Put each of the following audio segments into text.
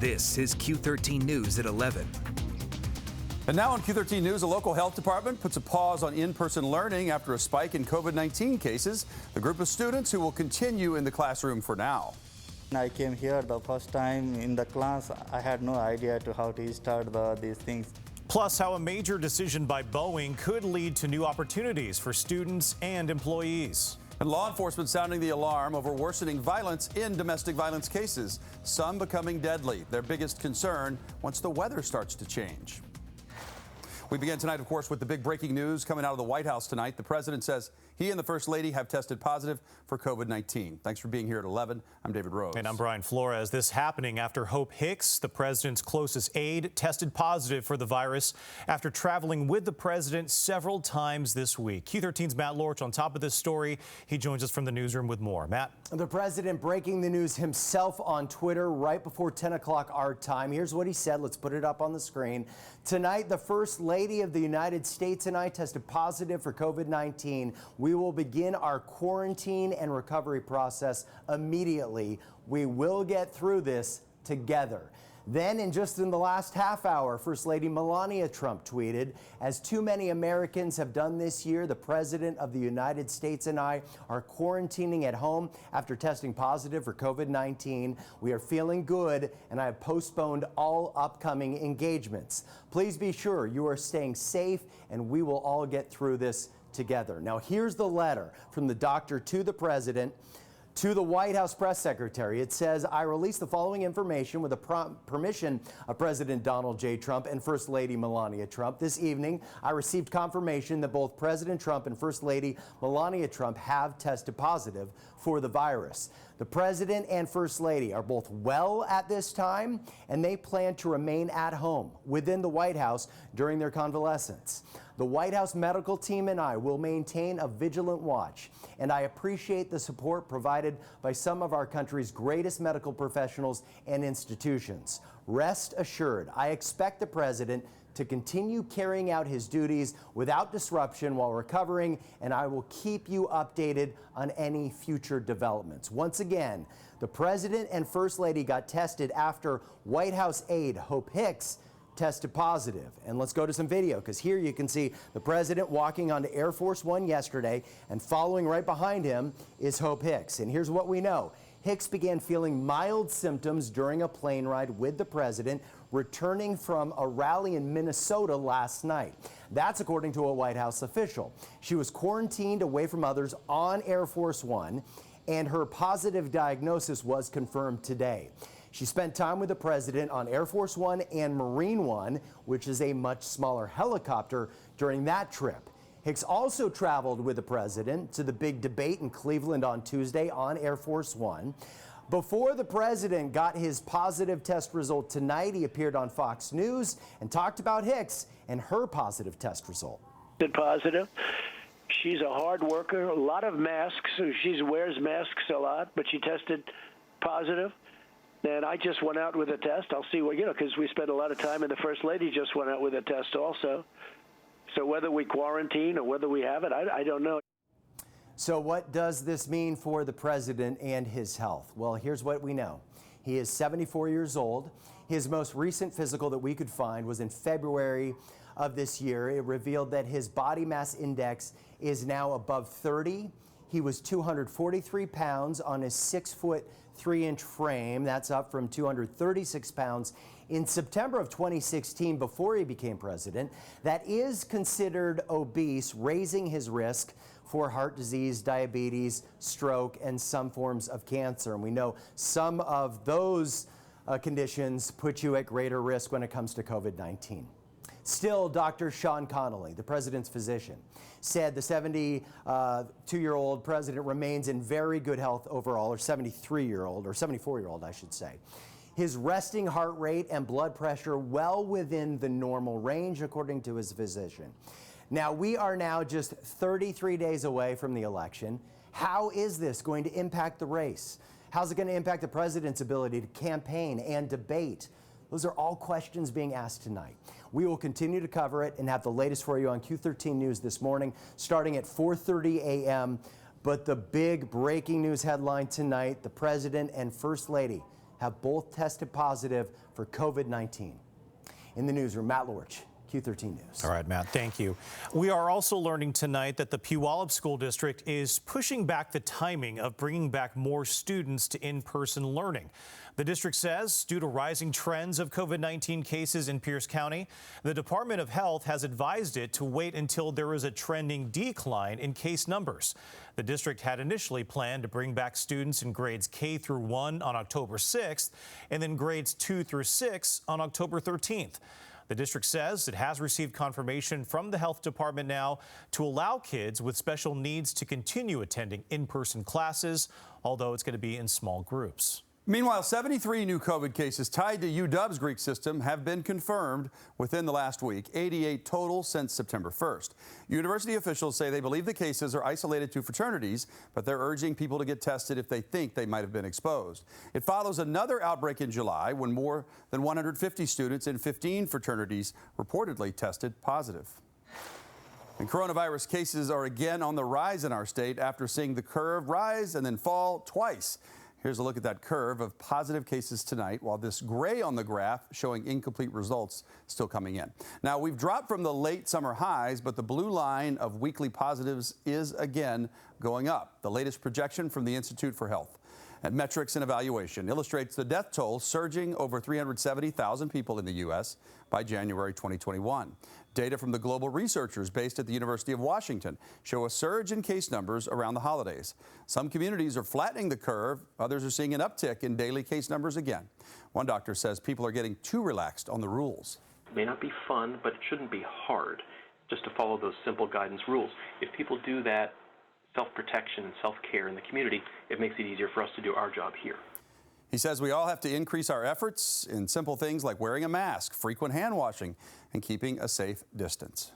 This is Q13 News at 11. And now on Q13 News, a local health department puts a pause on in-person learning after a spike in COVID-19 cases. The group of students who will continue in the classroom for now. I came here the first time in the class. I had no idea to how to start these things. Plus, how a major decision by Boeing could lead to new opportunities for students and employees. And law enforcement sounding the alarm over worsening violence in domestic violence cases, some becoming deadly. Their biggest concern once the weather starts to change. We begin tonight, of course, with the big breaking news coming out of the White House tonight. The president says he and the First Lady have tested positive for COVID-19. Thanks for being here at 11. I'm David Rose. And I'm Brian Flores. This happening after Hope Hicks, the president's closest aide, tested positive for the virus after traveling with the president several times this week. Q13's Matt Lorch on top of this story. He joins us from the newsroom with more. Matt. The president breaking the news himself on Twitter right before 10 o'clock our time. Here's what he said. Let's put it up on the screen. Tonight, the First Lady of the United States and I tested positive for COVID-19. We will begin our quarantine and recovery process immediately. We will get through this together. Then, in the last half hour, First Lady Melania Trump tweeted, as too many Americans have done this year, the President of the United States and I are quarantining at home after testing positive for COVID-19. We are feeling good, and I have postponed all upcoming engagements. Please be sure you are staying safe, and we will all get through this together. Now, here's the letter from the doctor to the president. To the White House press secretary, it says, I release the following information with the permission of President Donald J. Trump and First Lady Melania Trump. This evening, I received confirmation that both President Trump and First Lady Melania Trump have tested positive for the virus. The President and First Lady are both well at this time, and they plan to remain at home within the White House during their convalescence. The White House medical team and I will maintain a vigilant watch, and I appreciate the support provided by some of our country's greatest medical professionals and institutions. Rest assured, I expect the President to continue carrying out his duties without disruption while recovering, and I will keep you updated on any future developments. Once again, the President and First Lady got tested after White House aide Hope Hicks tested positive. And let's go to some video, because here you can see the president walking onto Air Force One yesterday, and following right behind him is Hope Hicks. And here's what we know. Hicks began feeling mild symptoms during a plane ride with the president, returning from a rally in Minnesota last night. That's according to a White House official. She was quarantined away from others on Air Force One, and her positive diagnosis was confirmed today. She spent time with the president on Air Force One and Marine One, which is a much smaller helicopter, during that trip. Hicks also traveled with the president to the big debate in Cleveland on Tuesday on Air Force One. Before the president got his positive test result tonight, he appeared on Fox News and talked about Hicks and her positive test result. Positive. She's a hard worker, a lot of masks. She wears masks a lot, but she tested positive. And I just went out with a test. I'll see what, because we spent a lot of time, and the First Lady just went out with a test also. So whether we quarantine or whether we have it, I don't know. So what does this mean for the president and his health? Well, here's what we know. He is 74 years old. His most recent physical that we could find was in February of this year. It revealed that his body mass index is now above 30. He was 243 pounds on his 6'3" frame. That's up from 236 pounds in September of 2016 before he became president. That is considered obese, raising his risk for heart disease, diabetes, stroke, and some forms of cancer. And we know some of those conditions put you at greater risk when it comes to COVID-19. Still, Dr. Sean Connolly, the president's physician, said the 72-year-old president remains in very good health overall, or 73-year-old, or 74-year-old, I should say. His resting heart rate and blood pressure well within the normal range, according to his physician. Now, we are now just 33 days away from the election. How is this going to impact the race? How's it going to impact the president's ability to campaign and debate? Those are all questions being asked tonight. We will continue to cover it and have the latest for you on Q13 News this morning, starting at 4:30 a.m. But the big breaking news headline tonight, the president and First Lady have both tested positive for COVID-19. In the newsroom, Matt Lorch, Q13 News. All right, Matt, thank you. We are also learning tonight that the Puyallup School District is pushing back the timing of bringing back more students to in-person learning. The district says, due to rising trends of COVID-19 cases in Pierce County, the Department of Health has advised it to wait until there is a trending decline in case numbers. The district had initially planned to bring back students in grades K through 1 on October 6th and then grades 2 through 6 on October 13th. The district says it has received confirmation from the health department now to allow kids with special needs to continue attending in-person classes, although it's going to be in small groups. Meanwhile, 73 new COVID cases tied to UW's Greek system have been confirmed within the last week, 88 total since September 1st. University officials say they believe the cases are isolated to fraternities, but they're urging people to get tested if they think they might have been exposed. It follows another outbreak in July when more than 150 students in 15 fraternities reportedly tested positive. And coronavirus cases are again on the rise in our state after seeing the curve rise and then fall twice. Here's a look at that curve of positive cases tonight, while this gray on the graph showing incomplete results still coming in. Now, we've dropped from the late summer highs, but the blue line of weekly positives is again going up. The latest projection from the Institute for Health and Metrics and Evaluation illustrates the death toll surging over 370,000 people in the U.S. by January 2021. Data from the global researchers based at the University of Washington show a surge in case numbers around the holidays. Some communities are flattening the curve. Others are seeing an uptick in daily case numbers again. One doctor says people are getting too relaxed on the rules. It may not be fun, but it shouldn't be hard just to follow those simple guidance rules. If people do that self-protection and self-care in the community, it makes it easier for us to do our job here. He says we all have to increase our efforts in simple things like wearing a mask, frequent hand washing, and keeping a safe distance.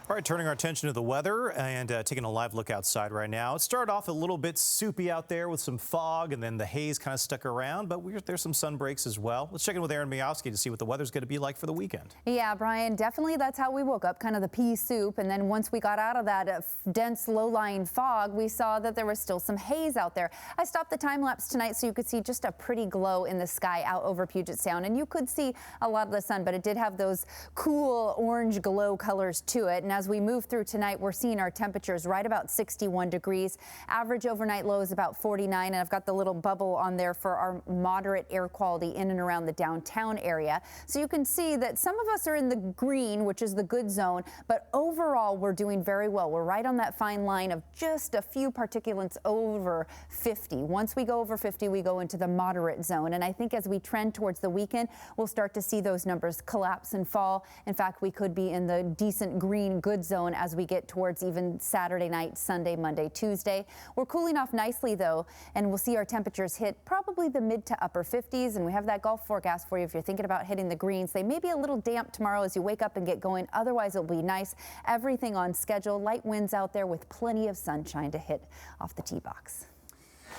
All right, turning our attention to the weather and taking a live look outside right now. It started off a little bit soupy out there with some fog, and then the haze kind of stuck around, but there's some sun breaks as well. Let's check in with Aaron Miowski to see what the weather's going to be like for the weekend. Yeah, Brian, definitely that's how we woke up, kind of the pea soup. And then once we got out of that dense low-lying fog, we saw that there was still some haze out there. I stopped the time lapse tonight so you could see just a pretty glow in the sky out over Puget Sound. And you could see a lot of the sun, but it did have those cool orange glow colors to it. And as we move through tonight, we're seeing our temperatures right about 61 degrees. Average overnight low is about 49, and I've got the little bubble on there for our moderate air quality in and around the downtown area. So you can see that some of us are in the green, which is the good zone, but overall we're doing very well. We're right on that fine line of just a few particulates over 50. Once we go over 50, we go into the moderate zone. And I think as we trend towards the weekend, we'll start to see those numbers collapse and fall. In fact, we could be in the decent green good zone as we get towards even Saturday night, Sunday, Monday, Tuesday. We're cooling off nicely though, and we'll see our temperatures hit probably the mid to upper 50s. And we have that Gulf forecast for you if you're thinking about hitting the greens. They may be a little damp tomorrow as you wake up and get going. Otherwise, it'll be nice. Everything on schedule. Light winds out there with plenty of sunshine to hit off the tee box.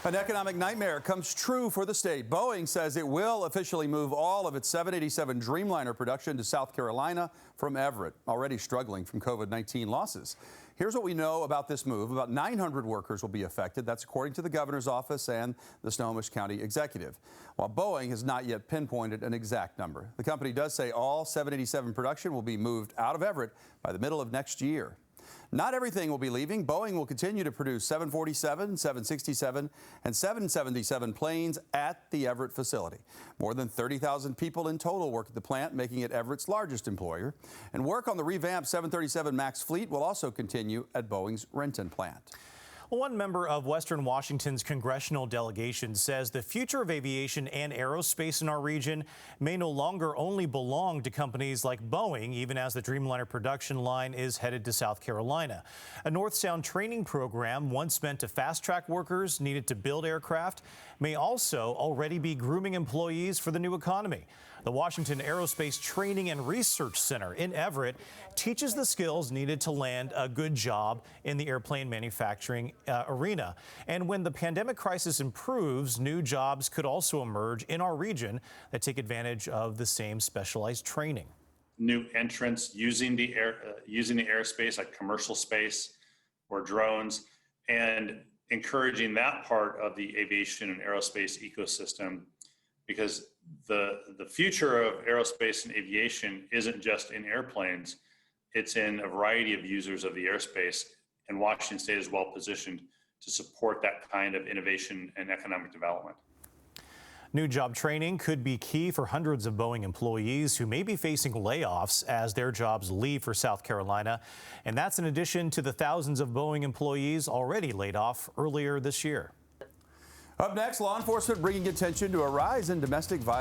An economic nightmare comes true for the state. Boeing says it will officially move all of its 787 Dreamliner production to South Carolina from Everett, already struggling from COVID-19 losses. Here's what we know about this move. About 900 workers will be affected. That's according to the governor's office and the Snohomish County executive, while Boeing has not yet pinpointed an exact number. The company does say all 787 production will be moved out of Everett by the middle of next year. Not everything will be leaving. Boeing will continue to produce 747, 767, and 777 planes at the Everett facility. More than 30,000 people in total work at the plant, making it Everett's largest employer. And work on the revamped 737 MAX fleet will also continue at Boeing's Renton plant. One member of Western Washington's congressional delegation says the future of aviation and aerospace in our region may no longer only belong to companies like Boeing, even as the Dreamliner production line is headed to South Carolina. A North Sound training program once meant to fast-track workers needed to build aircraft may also already be grooming employees for the new economy. The Washington Aerospace Training and Research Center in Everett teaches the skills needed to land a good job in the airplane manufacturing arena. And when the pandemic crisis improves, new jobs could also emerge in our region that take advantage of the same specialized training. New entrants using the airspace, like commercial space or drones, and encouraging that part of the aviation and aerospace ecosystem because the future of aerospace and aviation isn't just in airplanes, it's in a variety of users of the airspace, and Washington State is well positioned to support that kind of innovation and economic development. New job training could be key for hundreds of Boeing employees who may be facing layoffs as their jobs leave for South Carolina. And that's in addition to the thousands of Boeing employees already laid off earlier this year. Up next, law enforcement bringing attention to a rise in domestic violence.